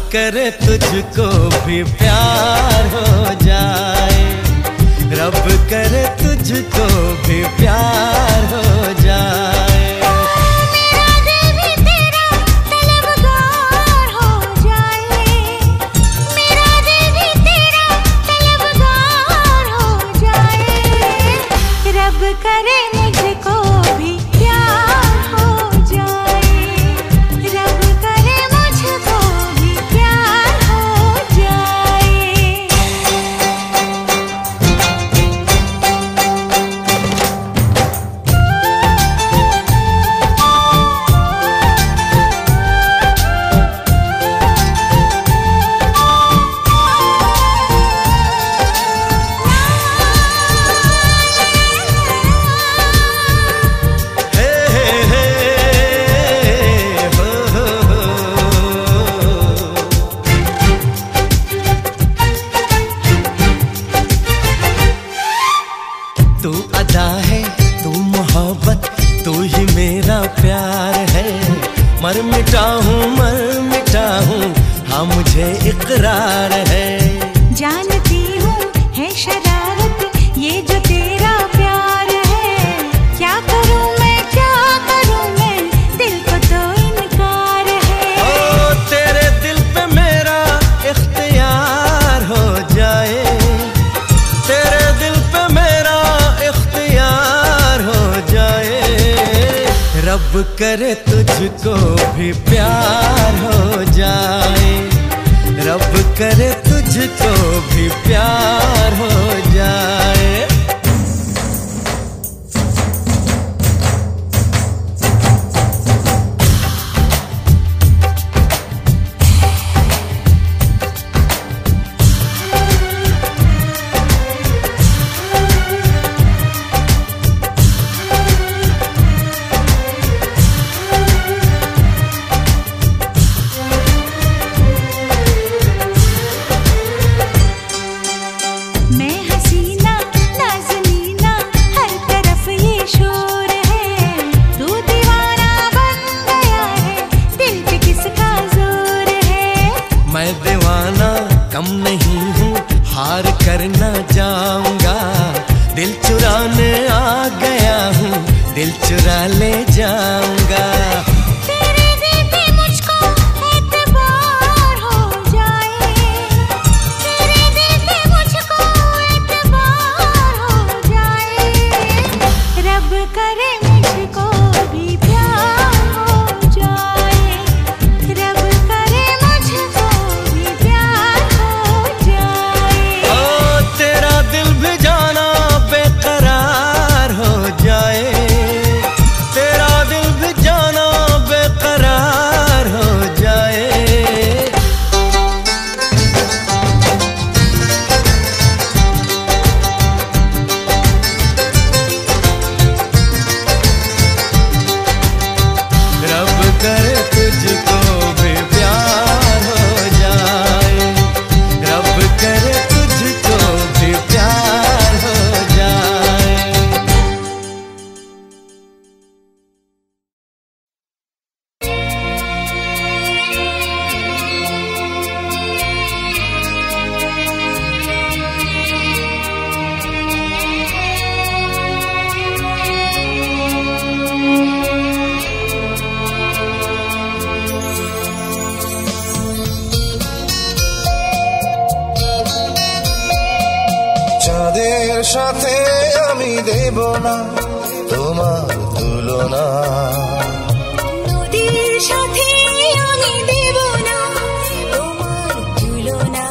करे तुझको भी प्यार हो जाए, रब करे तुझको भी प्यार हो जाए। करे मुझको भी प्यार हो जाए, रब करे मुझको भी प्यार हो जाए। तू अदा है, तू मोहब्बत, तू ही मेरा प्यार है। मर मिटा हूँ हाँ मुझे इकरार है। जानती हूँ है शरारत ये जो तेरा प्यार है, क्या करूँ मैं दिल को तो इनकार है। ओ तेरे दिल पे मेरा इख्तियार हो जाए, तेरे दिल पे मेरा इख्तियार हो जाए। रब करे तुझको भी प्यार हो जाए, रब करे तुझको भी प्यार हो जाए। मैं दीवाना कम नहीं हूँ, हार कर न जाऊंगा। दिल चुराने आ गया हूँ, दिल चुरा ले जाऊंगा। तेरे दिल पे मुझको एतबार हो जाए, तेरे दिल पे मुझको एतबार हो जाए। रब करे मुझको भी प्यार हो जाए, रब करे मुझको भी प्यार हो जाए। ओ तेरा दिल भी जाना बेकरार हो जाए, तेरा दिल भी जाना बेकरार हो जाए। रब करे तुझको भी प्यार हो जाए, रब करे तुझको भी प्यार हो जाए। চাঁদের সাথে আমি দেব না তোমার তুলনা, নদীর সাথে আমি দেব না তোমার তুলনা।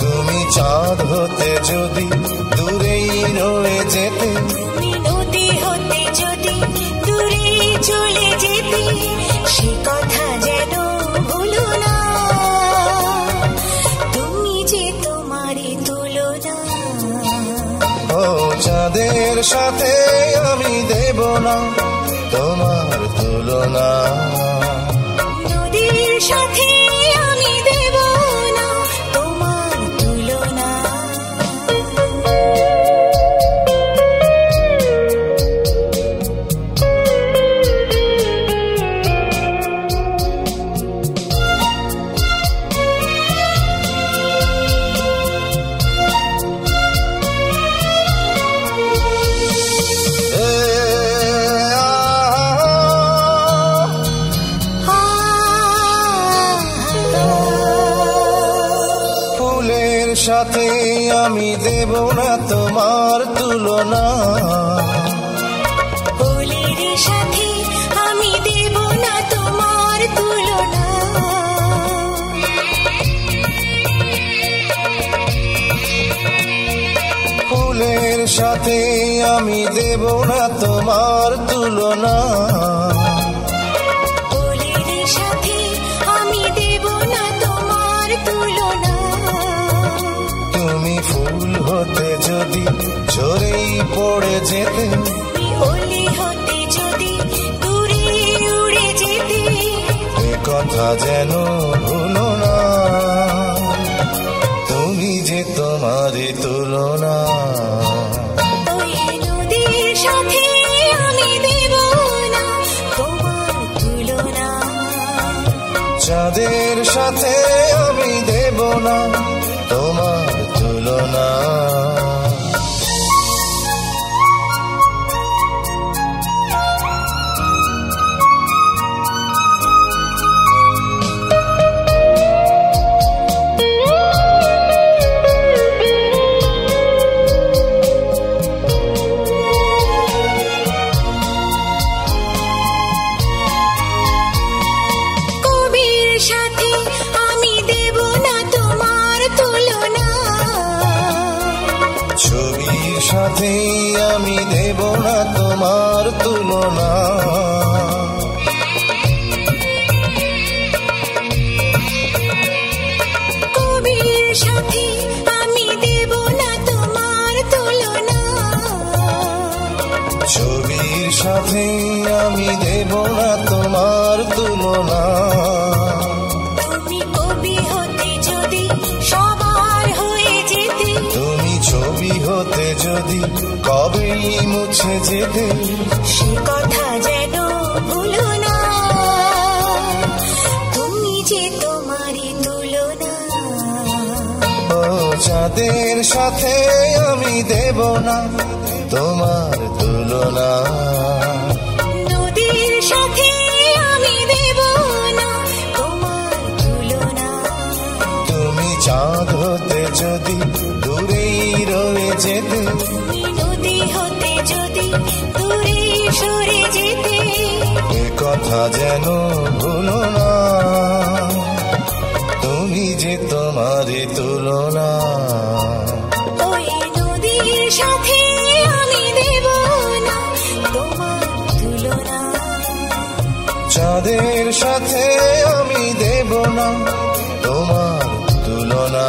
তুমি চাঁদ হতে যদি দূরেই রয়ে যেতে, তুমি নদী হতে যদি দূরে চলে যেতে, সে কথা যেন ভুলো না। তুমি যে তোমারই তুলনা। ও চাঁদের সাথে আমি দেব না তোমার তুলনা, নদীর সাথে আমি দেব না তোমার তুলনা। সাথে আমি দেব না তোমার তুলনা, ফুলের সাথে আমি দেব না তোমার তুলনা। ফুলের সাথে আমি দেব না তোমার তুলনা, ফুলের সাথে আমি দেব না তোমার তুলনা। তুমি ফুল হতে যদি ঝরেই পড়ে যেতে, ওলি হতে যদি দূরে উড়ে যেতে, এ কথা যেন ভুলো না, তুমি যে তোমারই তুলনা। ওই নদীর সাথে আমি দেব না তোমার তুলনা, চাঁদের সাথে আমি দেব না তোমার তুলনা। সাথে আমি দেব না তোমার তুলনা, কবির সাথে আমি দেব না তোমার তুলনা, ছবির সাথে আমি দেব না তোমার তুলনা। তুমি কবি হতে যদি সবার হয়ে যেতে, তুমি ছবি হতে যদি কবেই মুছে যেতে, সে কথা যেন ভুলো না, তুমি যে তোমারই তুলনা। ও চাঁদের সাথে আমি দেব না তোমার তুলনা, নদীর সাথে আমি দেব না তোমার তুলনা। তুমি চাঁদ হতে যদি দূরেই রয়ে যেতে, তুমি নদী হতে যদি দূরে সরে যেতে, এ কথা যেন ভুলো না, তুমি যে তোমারই তুলনা। ওই নদীর সাথে আমি দেব না তোমার তুলনা, চাঁদের সাথে আমি দেব না তোমার তুলনা।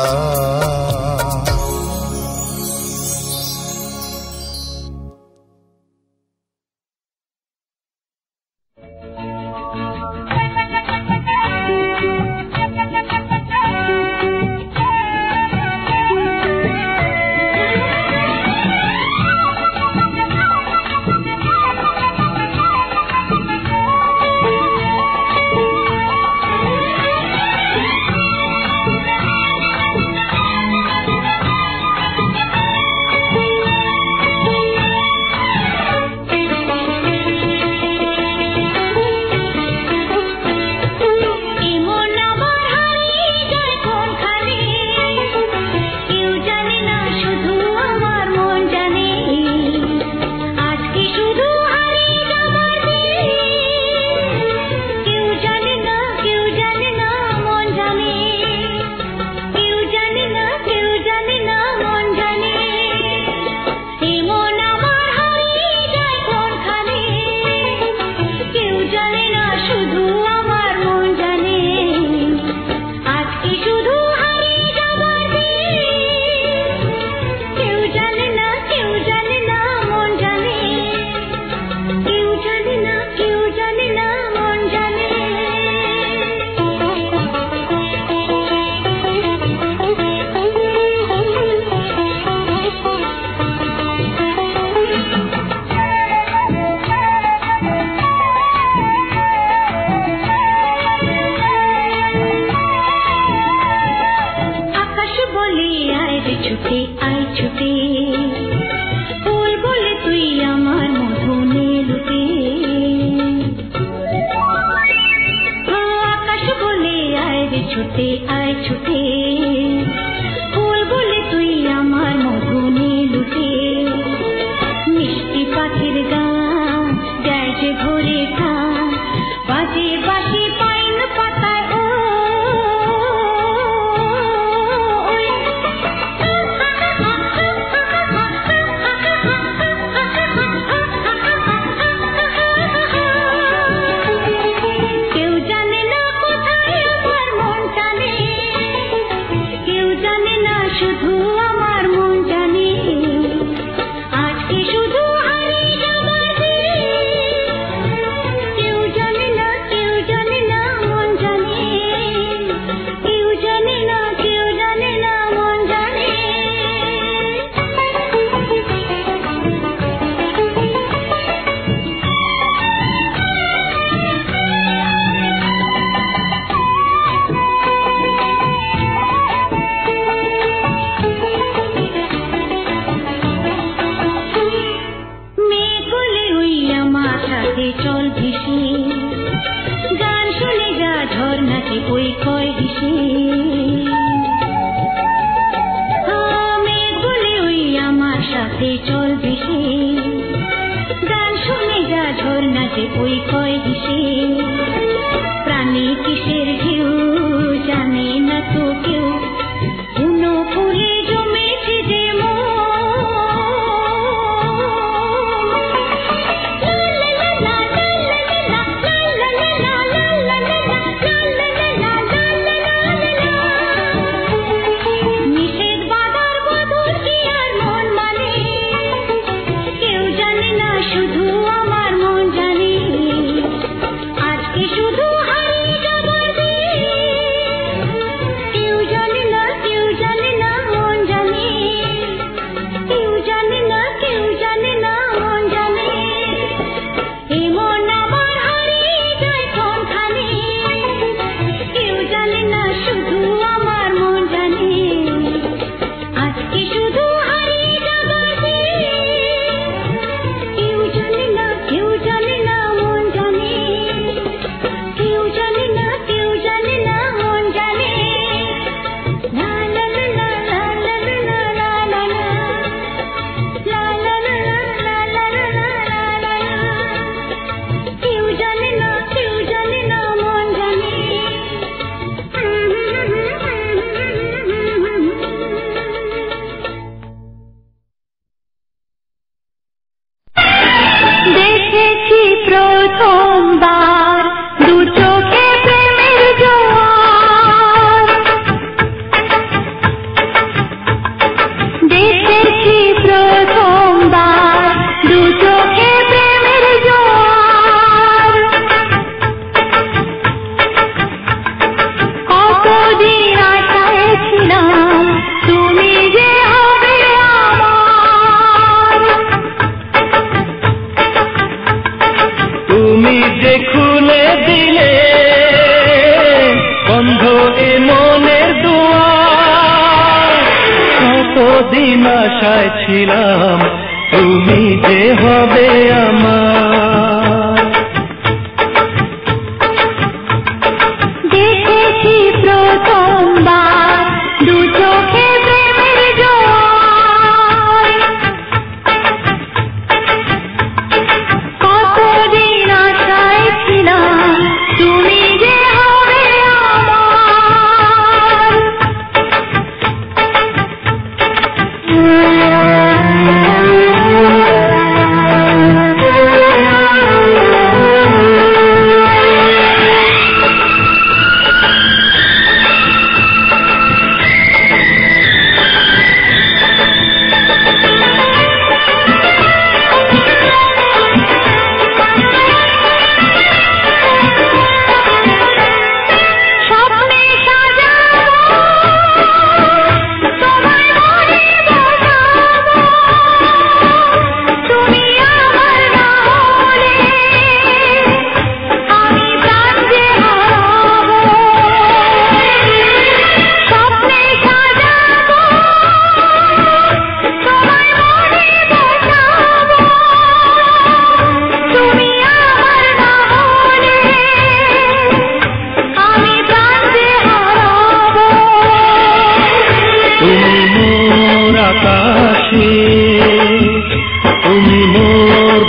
পাখির গান যায় যে ভোরে ঠান বাজে বাঁশি পাইন পাতায় কেউ জানে না কোথায় আমার মন জানে কেউ জানে না শুধু আমার মন জানে আজকে শুধু হারিয়ে যাবার কেউ জানে না মন জানে কেউ জানে না মন জানে মেঘগুলি ওই আমার সাথে চল ভেসে গান শুনে যা ঝর্ণাতে ওই কয় হেসে মেঘগুলি ওই আমার সাথে চল ভেসে গান শুনে যা ঝর্ণাতে ওই কয় হেসে প্রাণী কিসের ঢেউ জানে না তো কেউ বুনো ফুলে জমেছে যে নিষেধ বাধার বদল কি আর মন মানে কেউ জানে না শুধু আমার মন জানে আজকে শুধু হারিয়ে যাবার কেউ জানে না মন জানে কেউ জানে না মন জানে এই মন আমার হারিয়ে যায় কোনখানে কেউ জানে না শুধু আমার মন জানে আজকে শুধু হারিয়ে যাবার কেউ জানে না মন জানে কেউ জানে না মন জানে লা লা লা লা লা লা লা লা লা লা লা লা লা লা কেউ জানে না মন জানে দেখেছি প্রথমবার দু চোখে প্রেমের জোয়ার দেখেছি প্রথমবার দু চোখে প্রেমের জোয়ার কতদিন আশায় ছিলাম তুমি যে হবে আমার তুমি যে খুলে দিলে বন্ধ এ মনের দুয়ার কতদিন আশায় ছিলাম তুমি যে হবে আমার দেখেছি প্রথমবার দু চোখে প্রেমের জোয়ার কতদিন আশায় ছিলাম তুমি যে হবে আমার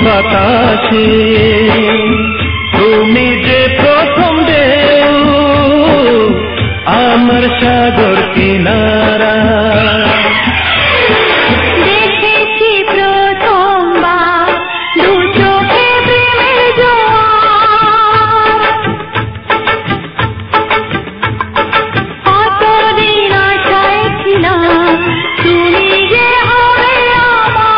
বাতাসে তুমি যে প্রথম ঢেউ আমার সাগর কিনারা। দেখেছি প্রথমবার দু চোখে প্রেমের জোয়ার, কতদিন আশায় ছিলাম তুমি যে হবে আমার।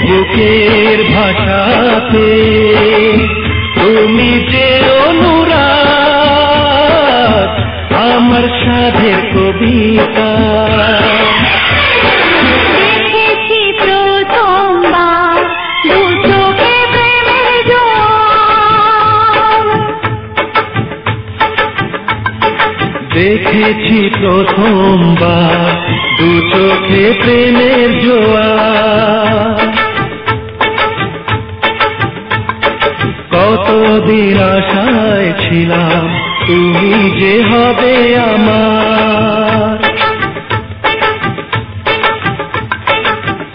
বুকের ভাষাতে তুমি যে অনুরাগ আমার সাধের কবিতা। দেখেছি প্রথমবার দু চোখে প্রেমের জোয়ার, দেখেছি প্রথমবার দু চোখে প্রেমের জোয়ার। কতদিন আশায় ছিলাম তুমি যে হবে আমার।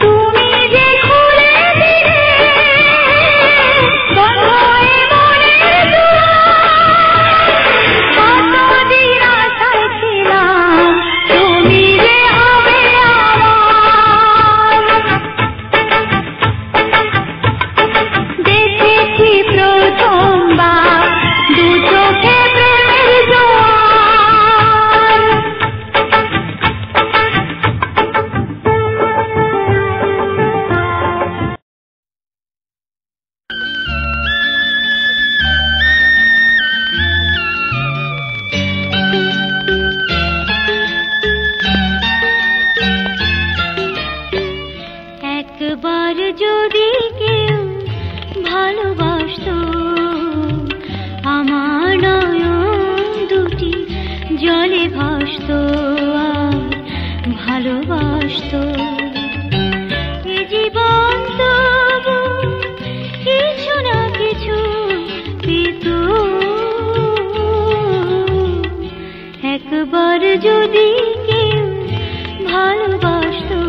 তুমি যে খুলে দিলে বন্ধ এ মনের দুয়ার, কতদিন আশায় ছিলাম তুমি যে হবে আমার। দেখেছি প্রথমবার দু চোখে প্রেমের জোয়ার, একবার যদি কেউ ভালোবাসতো আমার নয়ন দুটি জলে ভাসতো আর ভালোবাসতো, এ জীবন তবু কিছু না কিছু পেত। একবার যদি কেউ ভালোবাসতো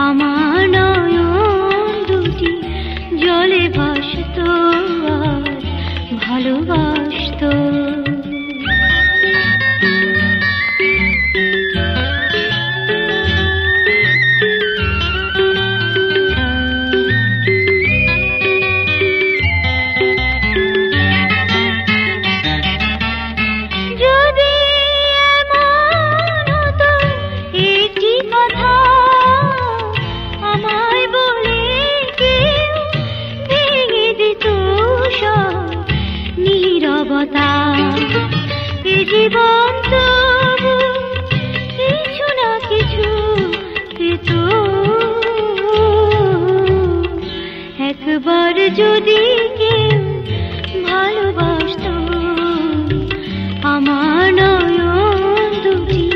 আমার নয়ন দুটি জলে ভাসতো আর ভালোবাসতো। যদি এমন হতো একটি কথা আমায় বলে কেউ ভেঙে দিত সব নীরবতা, এ জীবন তবু কিছু না কিছু পেত। একবার যদি কেউ ভালোবাসতো আমার নয়ন দুটি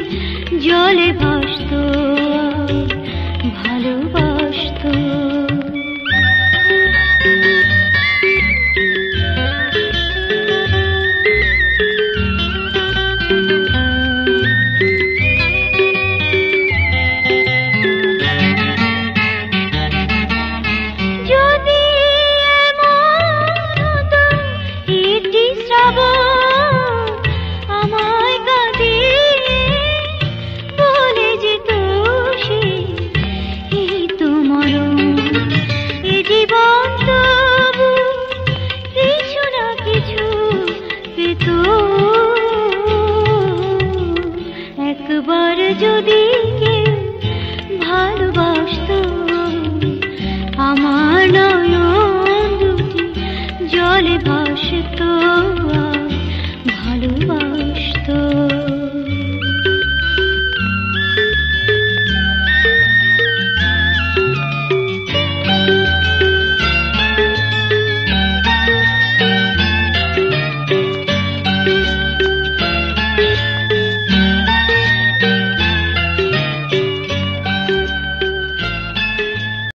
জলে ভাসতো ভালোবাসতো। যদি এমন একবার যদি কেউ ভালোবাসতো, আমার নয়ন দুটি জলে ভাসতো, ভালোবাসতো।